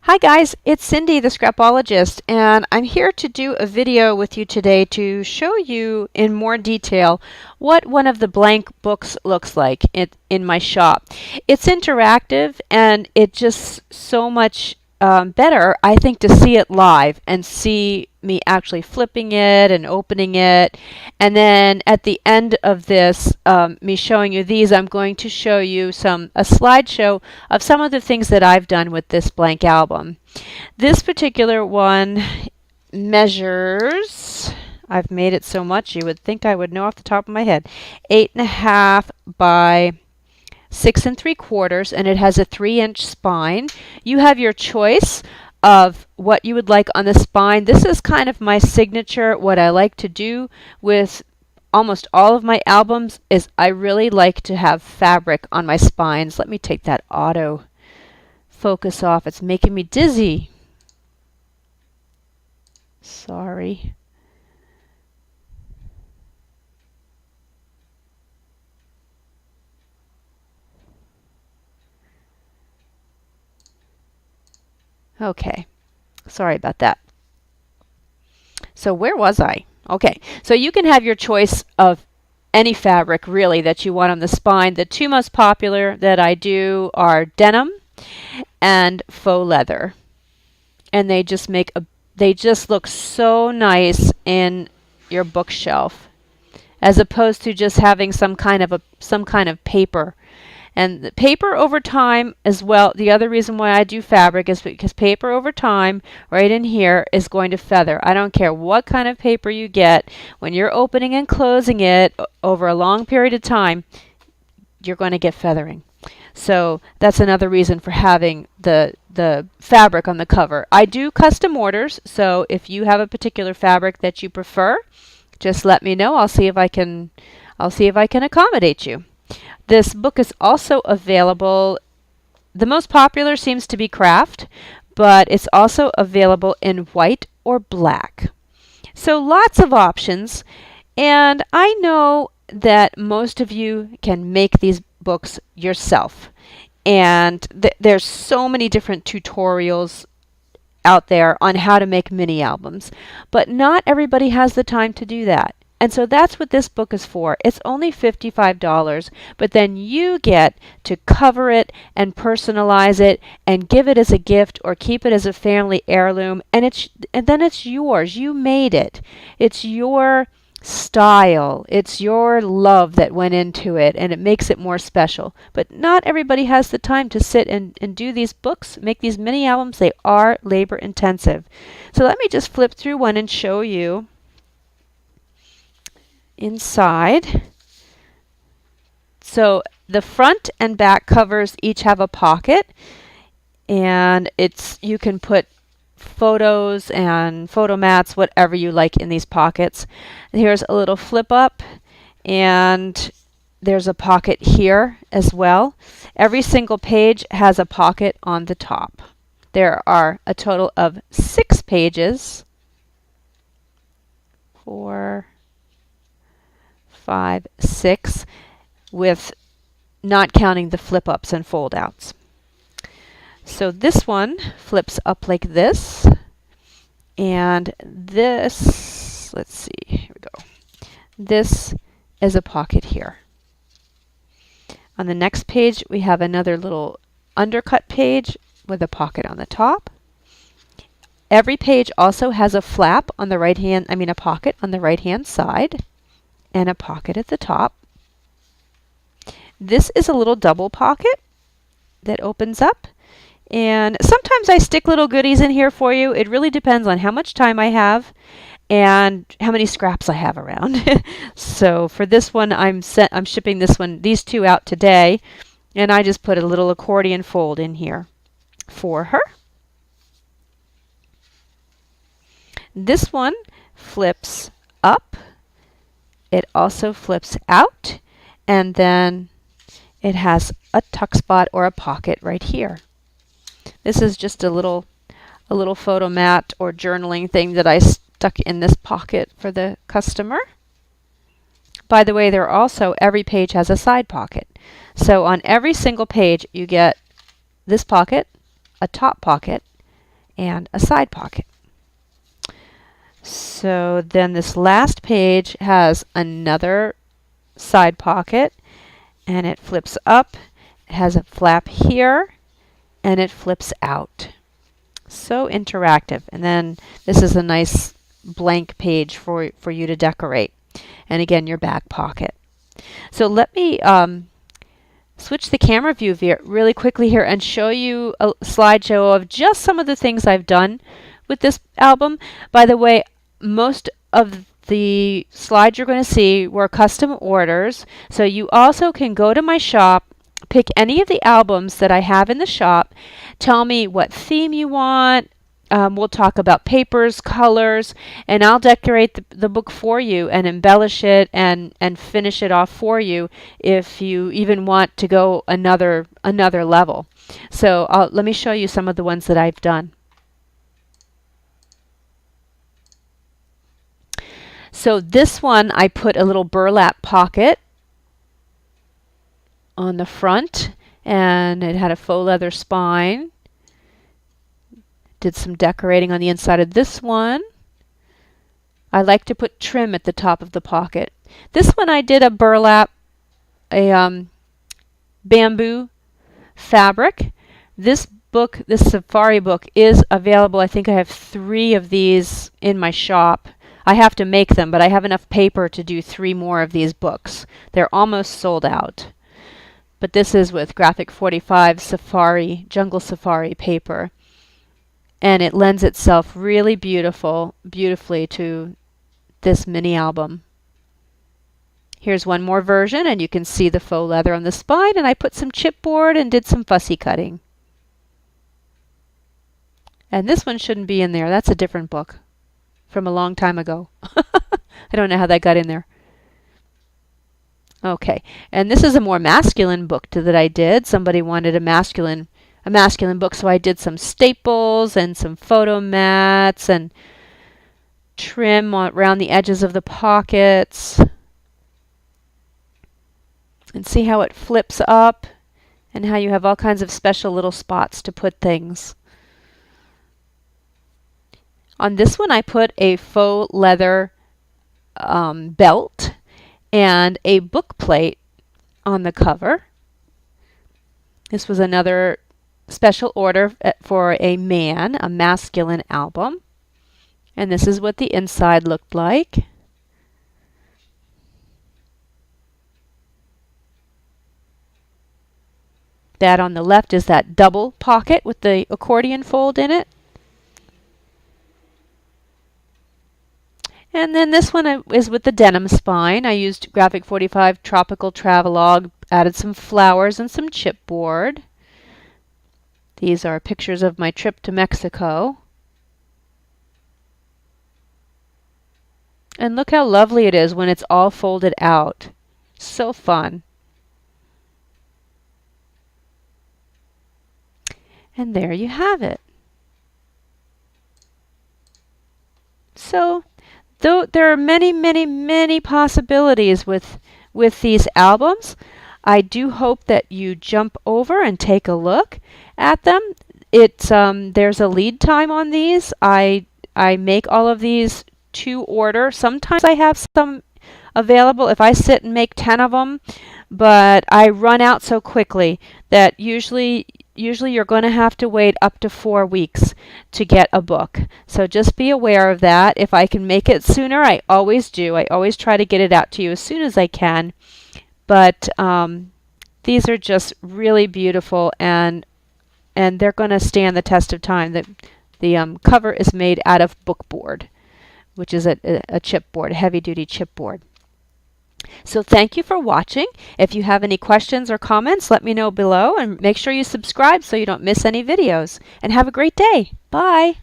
Hi guys, it's Cindy the Scrapologist, and I'm here to do a video with you today to show you in more detail what one of the blank books looks like in my shop. It's interactive and it's just so much better, I think, to see it live and see me actually flipping it and opening it. And then at the end of this, me showing you these, I'm going to show you a slideshow of some of the things that I've done with this blank album. This particular one measures, I've made it so much you would think I would know off the top of my head, 8.5 by 6 3/4, and it has a 3-inch spine. You have your choice of what you would like on the spine. This is kind of my signature. What I like to do with almost all of my albums is I really like to have fabric on my spines. Let me take that auto focus off. It's making me dizzy. Sorry. Okay, sorry about that. So where was I? Okay, so you can have your choice of any fabric really that you want on the spine. The two most popular that I do are denim and faux leather. And they just look so nice in your bookshelf as opposed to just having some kind of paper. And the paper over time as well, the other reason why I do fabric is because paper over time, right in here, is going to feather. I don't care what kind of paper you get. When you're opening and closing it over a long period of time, you're going to get feathering. So that's another reason for having the fabric on the cover. I do custom orders, so if you have a particular fabric that you prefer, just let me know. I'll see if I can accommodate you. This book is also available. The most popular seems to be craft, but it's also available in white or black. So lots of options, and I know that most of you can make these books yourself. And there's so many different tutorials out there on how to make mini albums, but not everybody has the time to do that. And so that's what this book is for. It's only $55, but then you get to cover it and personalize it and give it as a gift or keep it as a family heirloom, and then it's yours. You made it. It's your style. It's your love that went into it, and it makes it more special. But not everybody has the time to sit and do these books, make these mini albums. They are labor intensive. So let me just flip through one and show you inside. So the front and back covers each have a pocket, and you can put photos and photo mats, whatever you like, in these pockets. Here's a little flip up, and there's a pocket here as well. Every single page has a pocket on the top. There are a total of 6 pages. 4, 5, 6, with not counting the flip ups and fold outs. So this one flips up like this, and this, let's see, here we go. This is a pocket here. On the next page, we have another little undercut page with a pocket on the top. Every page also has a flap on the right hand, a pocket on the right hand side, and a pocket at the top. This is a little double pocket that opens up. And sometimes I stick little goodies in here for you. It really depends on how much time I have and how many scraps I have around. So for this one, I'm shipping these two out today, and I just put a little accordion fold in here for her. This one flips up. It also flips out, and then it has a tuck spot or a pocket right here. This is just a little photo mat or journaling thing that I stuck in this pocket for the customer. By the way, every page has a side pocket. So on every single page you get this pocket, a top pocket, and a side pocket. So then this last page has another side pocket, and it flips up. It has a flap here, and it flips out. So interactive. And then this is a nice blank page for you to decorate. And again, your back pocket. So let me switch the camera view really quickly here and show you a slideshow of just some of the things I've done with this album. By the way, most of the slides you're going to see were custom orders. So you also can go to my shop, pick any of the albums that I have in the shop, tell me what theme you want. We'll talk about papers, colors, and I'll decorate the book for you and embellish it and finish it off for you if you even want to go another level. So let me show you some of the ones that I've done. So this one, I put a little burlap pocket on the front, and it had a faux leather spine. Did some decorating on the inside of this one. I like to put trim at the top of the pocket. This one I did a burlap, bamboo fabric. This book, this safari book, is available. I think I have 3 of these in my shop. I have to make them, but I have enough paper to do 3 more of these books. They're almost sold out. But this is with Graphic 45 Safari, Jungle Safari paper. And it lends itself really beautifully to this mini album. Here's one more version, and you can see the faux leather on the spine, and I put some chipboard and did some fussy cutting. And this one shouldn't be in there. That's a different book from a long time ago. I don't know how that got in there. Okay, and this is a more masculine book that I did. Somebody wanted a masculine book, so I did some staples and some photo mats and trim around the edges of the pockets. And see how it flips up and how you have all kinds of special little spots to put things. On this one, I put a faux leather belt and a book plate on the cover. This was another special order for a man, a masculine album. And this is what the inside looked like. That on the left is that double pocket with the accordion fold in it. And then this one is with the denim spine. I used Graphic 45 Tropical Travelogue, added some flowers and some chipboard. These are pictures of my trip to Mexico. And look how lovely it is when it's all folded out. So fun. And there you have it. So though there are many possibilities with these albums, I do hope that you jump over and take a look at them. There's a lead time on these. I make all of these to order. Sometimes I have some available if I sit and make 10 of them, but I run out so quickly that usually you're going to have to wait up to 4 weeks to get a book. So just be aware of that. If I can make it sooner, I always do. I always try to get it out to you as soon as I can. But these are just really beautiful, and they're going to stand the test of time. The cover is made out of bookboard, which is a chipboard, a heavy-duty chipboard. So thank you for watching. If you have any questions or comments, let me know below, and make sure you subscribe so you don't miss any videos. And have a great day. Bye.